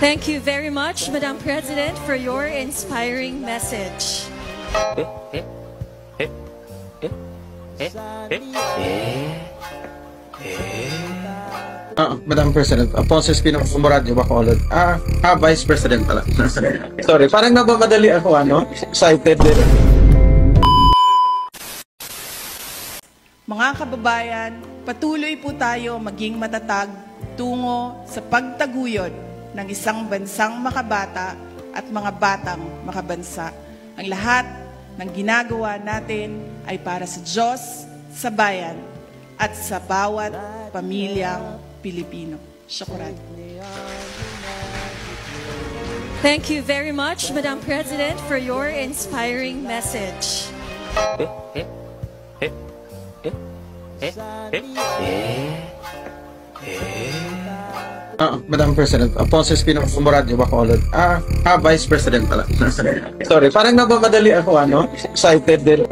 Thank you very much, Madam President, for your inspiring message. Madam President, Ponce Espino Muradyo Bacolod. Vice President pala. Sorry, parang nabamadali ako, excited din. Mga kababayan, patuloy po tayo maging matatag tungo sa pagtaguyod ng isang bansang makabata at mga batang makabansa. Ang lahat ng ginagawa natin ay para sa Diyos, sa bayan, at sa bawat pamilyang Pilipino. Syukuran. Thank you very much, Madam President, for your inspiring message. Madam President, Ponce Espino Muradyo Bacolod. Vice President pala. Sorry, parang nabamadali ako, excited din.